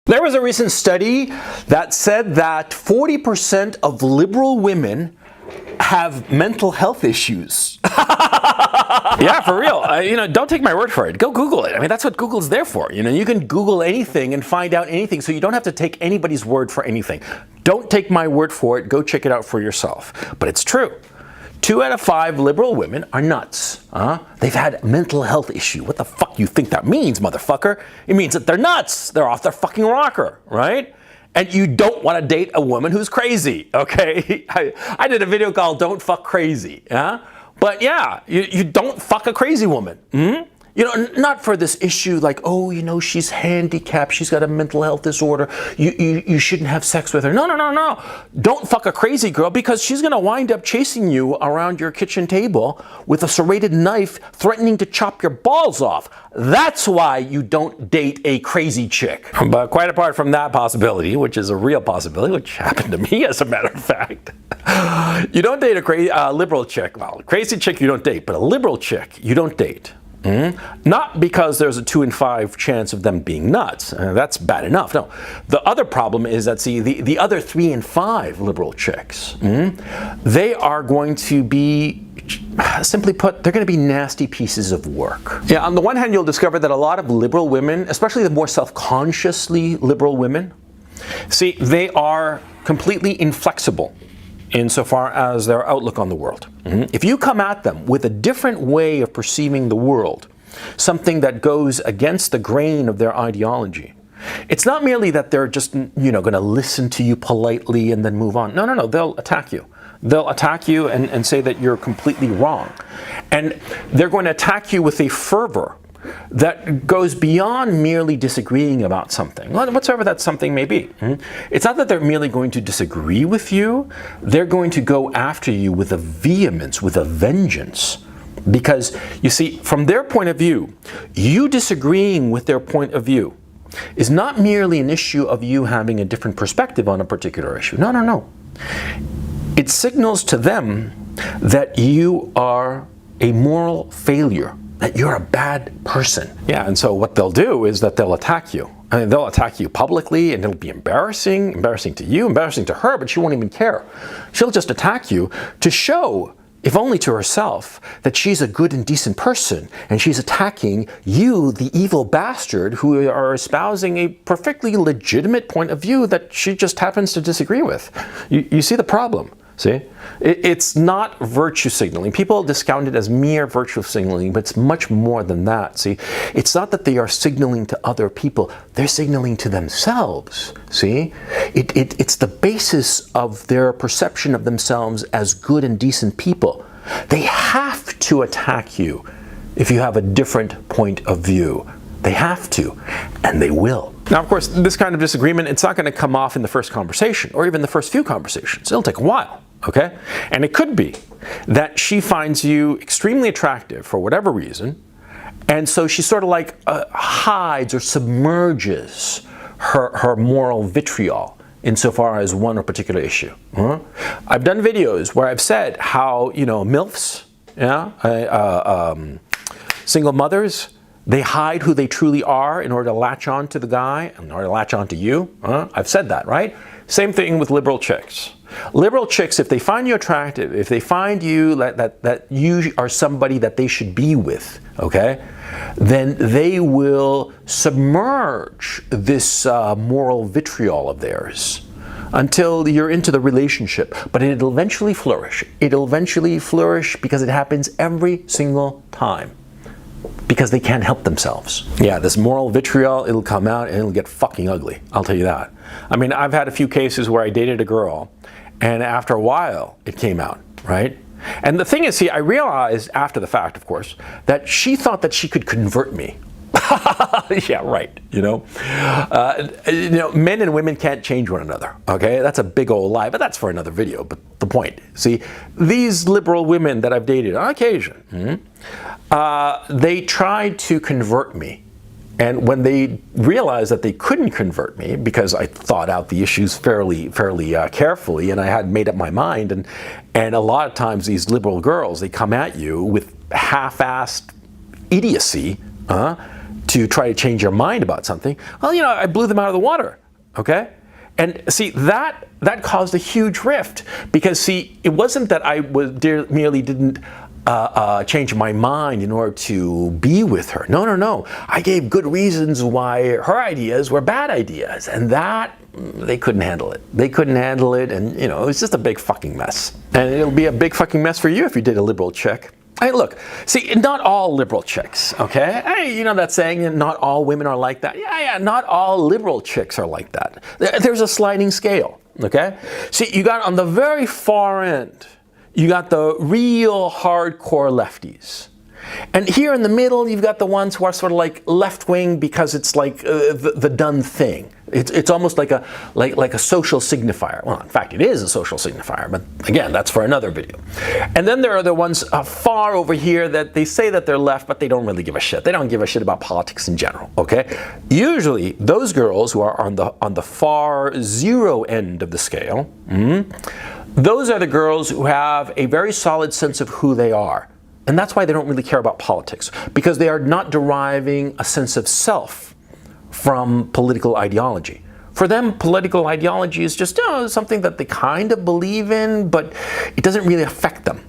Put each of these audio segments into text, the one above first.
There was a recent study that said that 40% of liberal women have mental health issues. Yeah, for real. Don't take my word for it. Go Google it. I mean, that's what Google's there for. You can Google anything and find out anything, so you don't have to take anybody's word for anything. Don't take my word for it. Go check it out for yourself. But it's true. 2 out of 5 liberal women are nuts. They've had a mental health issue. What the fuck you think that means, motherfucker? It means that they're nuts. They're off their fucking rocker, right? And you don't want to date a woman who's crazy, okay? I did a video called Don't Fuck Crazy, But yeah, you don't fuck a crazy woman. Not for this issue like, oh, she's handicapped, she's got a mental health disorder, you shouldn't have sex with her. No. Don't fuck a crazy girl, because she's going to wind up chasing you around your kitchen table with a serrated knife, threatening to chop your balls off. That's why you don't date a crazy chick. But quite apart from that possibility, which is a real possibility, which happened to me as a matter of fact, you don't date a liberal chick. Well, a crazy chick you don't date, but a liberal chick you don't date. Not because there's a 2 in 5 chance of them being nuts. That's bad enough. No. The other problem is that, the other 3 in 5 liberal chicks, they are going to be, simply put, they're going to be nasty pieces of work. Yeah, on the one hand, you'll discover that a lot of liberal women, especially the more self-consciously liberal women, they are completely inflexible insofar as their outlook on the world. If you come at them with a different way of perceiving the world, something that goes against the grain of their ideology, it's not merely that they're just, going to listen to you politely and then move on. No, they'll attack you. They'll attack you and say that you're completely wrong. And they're going to attack you with a fervor that goes beyond merely disagreeing about something, whatsoever that something may be. It's not that they're merely going to disagree with you, they're going to go after you with a vehemence, with a vengeance. Because, you see, from their point of view, you disagreeing with their point of view is not merely an issue of you having a different perspective on a particular issue. No. It signals to them that you are a moral failure, that you're a bad person. Yeah, and so what they'll do is that they'll attack you. I mean, they'll attack you publicly, and it'll be embarrassing to you, embarrassing to her, but she won't even care. She'll just attack you to show, if only to herself, that she's a good and decent person, and she's attacking you, the evil bastard, who are espousing a perfectly legitimate point of view that she just happens to disagree with. You see the problem? See? It's not virtue signaling. People discount it as mere virtue signaling, but it's much more than that. See? It's not that they are signaling to other people. They're signaling to themselves. See? It's the basis of their perception of themselves as good and decent people. They have to attack you if you have a different point of view. They have to, and they will. Now, of course, this kind of disagreement, it's not going to come off in the first conversation, or even the first few conversations. It'll take a while, okay? And it could be that she finds you extremely attractive for whatever reason, and so she sort of like hides or submerges her moral vitriol insofar as one or particular issue. I've done videos where I've said how, MILFs, single mothers, they hide who they truly are in order to latch on to the guy, in order to latch on to you. I've said that, right? Same thing with liberal chicks. Liberal chicks, if they find you attractive, if they find you that you are somebody that they should be with, okay, then they will submerge this moral vitriol of theirs until you're into the relationship. But it'll eventually flourish. It'll eventually flourish because it happens every single time. Because they can't help themselves. Yeah, this moral vitriol, it'll come out and it'll get fucking ugly. I'll tell you that. I mean, I've had a few cases where I dated a girl, and after a while, it came out, right? And the thing is, I realized after the fact, of course, that she thought that she could convert me. Yeah, right. Men and women can't change one another. Okay, that's a big old lie, but that's for another video. But the point, see, these liberal women that I've dated on occasion, they tried to convert me. And when they realized that they couldn't convert me, because I thought out the issues fairly carefully, and I had made up my mind, and a lot of times these liberal girls, they come at you with half-assed idiocy, to try to change your mind about something, well, I blew them out of the water, okay? And see, that caused a huge rift, because see, it wasn't that I merely didn't change my mind in order to be with her. No. I gave good reasons why her ideas were bad ideas, and that they couldn't handle it. They couldn't handle it, and it was just a big fucking mess. And it'll be a big fucking mess for you if you date a liberal chick. Hey, look, see, not all liberal chicks, okay? Hey, that saying, not all women are like that. Yeah, not all liberal chicks are like that. There's a sliding scale, okay? See, you got on the very far end, you got the real hardcore lefties. And here in the middle, you've got the ones who are sort of like left-wing because it's like the done thing. It's almost like a social signifier. Well, in fact, it is a social signifier, but again, that's for another video. And then there are the ones far over here that they say that they're left, but they don't really give a shit. They don't give a shit about politics in general, okay? Usually, those girls who are on the far zero end of the scale, those are the girls who have a very solid sense of who they are. And that's why they don't really care about politics, because they are not deriving a sense of self from political ideology. For them, political ideology is just something that they kind of believe in, but it doesn't really affect them.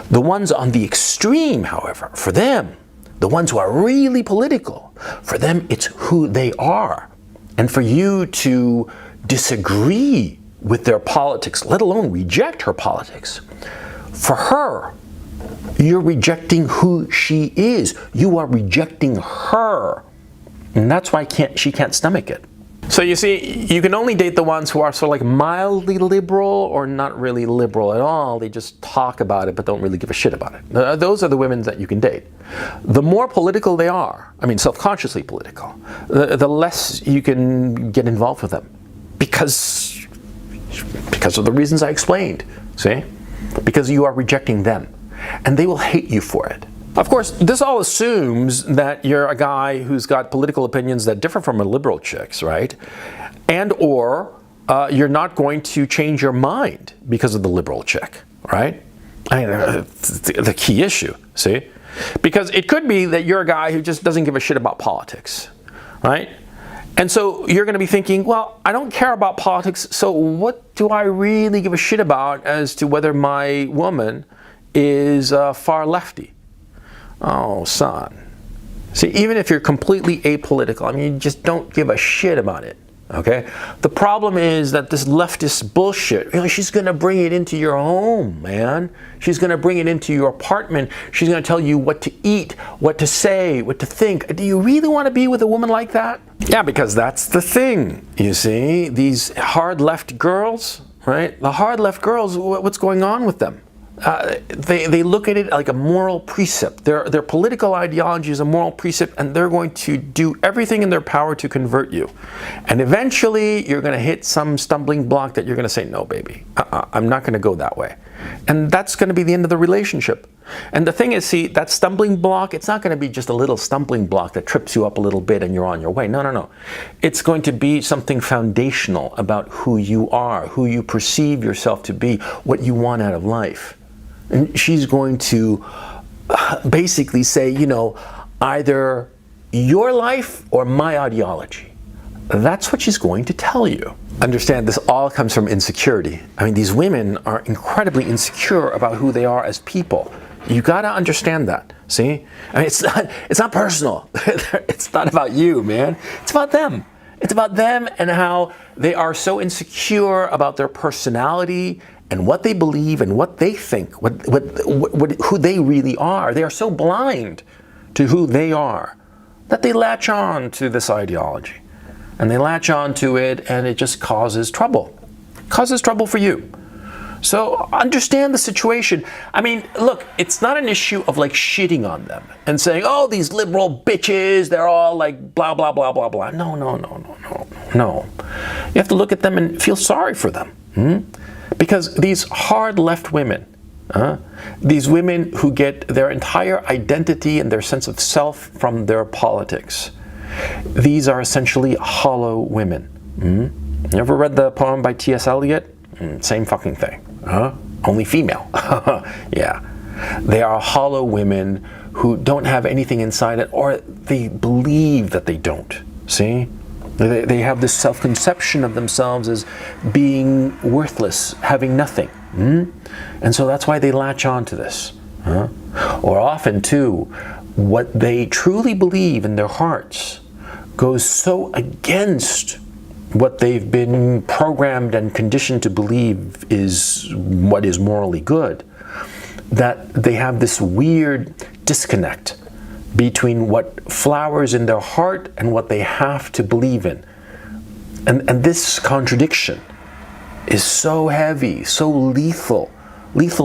The ones on the extreme, however, for them, the ones who are really political, for them it's who they are. And for you to disagree with their politics, let alone reject her politics, for her, you're rejecting who she is. You are rejecting her. And that's why she can't stomach it. So you see, you can only date the ones who are sort of like mildly liberal or not really liberal at all. They just talk about it but don't really give a shit about it. Those are the women that you can date. The more political they are, I mean self-consciously political, the less you can get involved with them. Because of the reasons I explained, see? Because you are rejecting them. And they will hate you for it. Of course, this all assumes that you're a guy who's got political opinions that differ from a liberal chick's, right? And or you're not going to change your mind because of the liberal chick, right? I mean, the key issue, see? Because it could be that you're a guy who just doesn't give a shit about politics, right? And so you're going to be thinking, well, I don't care about politics, so what do I really give a shit about as to whether my woman is far lefty? Oh, son. See, even if you're completely apolitical, I mean, you just don't give a shit about it, okay? The problem is that this leftist bullshit, she's going to bring it into your home, man. She's going to bring it into your apartment. She's going to tell you what to eat, what to say, what to think. Do you really want to be with a woman like that? Yeah, because that's the thing, you see. These hard left girls, right? The hard left girls, what's going on with them? They look at it like a moral precept. Their political ideology is a moral precept, and they're going to do everything in their power to convert you. And eventually, you're going to hit some stumbling block that you're going to say, no, baby, I'm not going to go that way. And that's going to be the end of the relationship. And the thing is, see, that stumbling block, it's not going to be just a little stumbling block that trips you up a little bit and you're on your way. No. It's going to be something foundational about who you are, who you perceive yourself to be, what you want out of life. And she's going to basically say, either your life or my ideology. That's what she's going to tell you. Understand, this all comes from insecurity. I mean, these women are incredibly insecure about who they are as people. You gotta understand that, see? I mean, it's not personal. It's not about you, man. It's about them. It's about them and how they are so insecure about their personality and what they believe and what they think, who they really are. They are so blind to who they are that they latch on to this ideology. And they latch on to it, and it just causes trouble. Causes trouble for you. So understand the situation. I mean, look, it's not an issue of like shitting on them and saying, oh, these liberal bitches, they're all like blah, blah, blah, blah, blah. No. You have to look at them and feel sorry for them. Because these hard left women, these women who get their entire identity and their sense of self from their politics, these are essentially hollow women. You ever read the poem by T.S. Eliot? Same fucking thing. Only female. Yeah. They are hollow women who don't have anything inside it, or they believe that they don't. See? They have this self-conception of themselves as being worthless, having nothing. And so that's why they latch on to this. Or often, too, what they truly believe in their hearts goes so against what they've been programmed and conditioned to believe is what is morally good, that they have this weird disconnect between what flowers in their heart and what they have to believe in. And this contradiction is so heavy, so lethal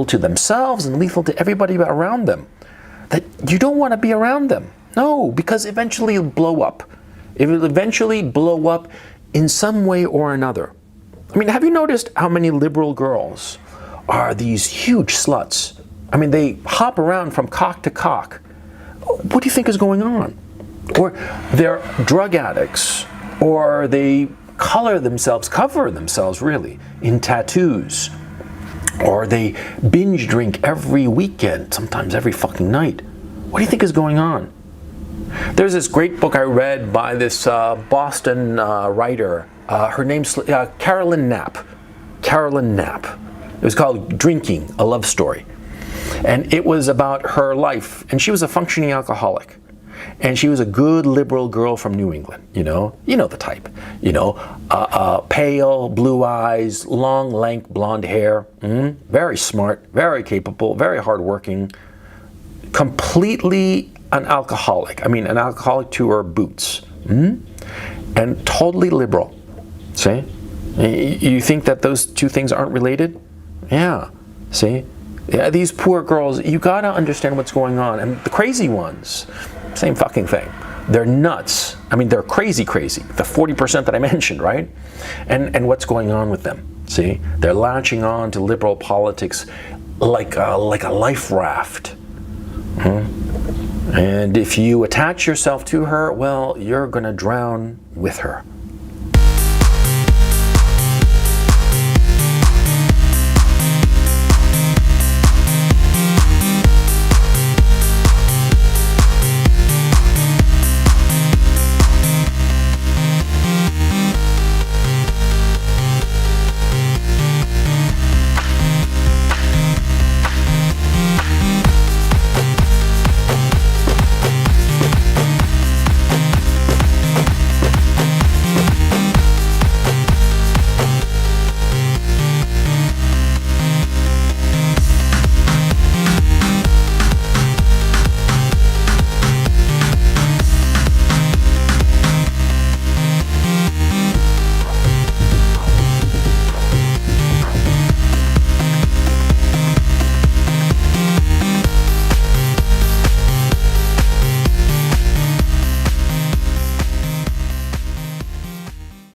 to themselves and lethal to everybody around them, that you don't want to be around them. No, because eventually it'll blow up. It will eventually blow up in some way or another. I mean, have you noticed how many liberal girls are these huge sluts? I mean, they hop around from cock to cock. What do you think is going on? Or they're drug addicts, or they cover themselves really, in tattoos, or they binge drink every weekend, sometimes every fucking night. What do you think is going on? There's this great book I read by this Boston writer. Her name's Carolyn Knapp. Carolyn Knapp. It was called Drinking, a Love Story. And it was about her life. And she was a functioning alcoholic. And she was a good liberal girl from New England, you know the type. Pale, blue eyes, long, lank, blonde hair. Very smart, very capable, very hardworking. Completely an alcoholic. I mean, an alcoholic to her boots. And totally liberal. See? You think that those two things aren't related? Yeah. See? Yeah, these poor girls, you gotta understand what's going on. And the crazy ones, same fucking thing. They're nuts. I mean, they're crazy. The 40% that I mentioned, right? And what's going on with them? See? They're latching on to liberal politics like a life raft. And if you attach yourself to her, well, you're gonna drown with her.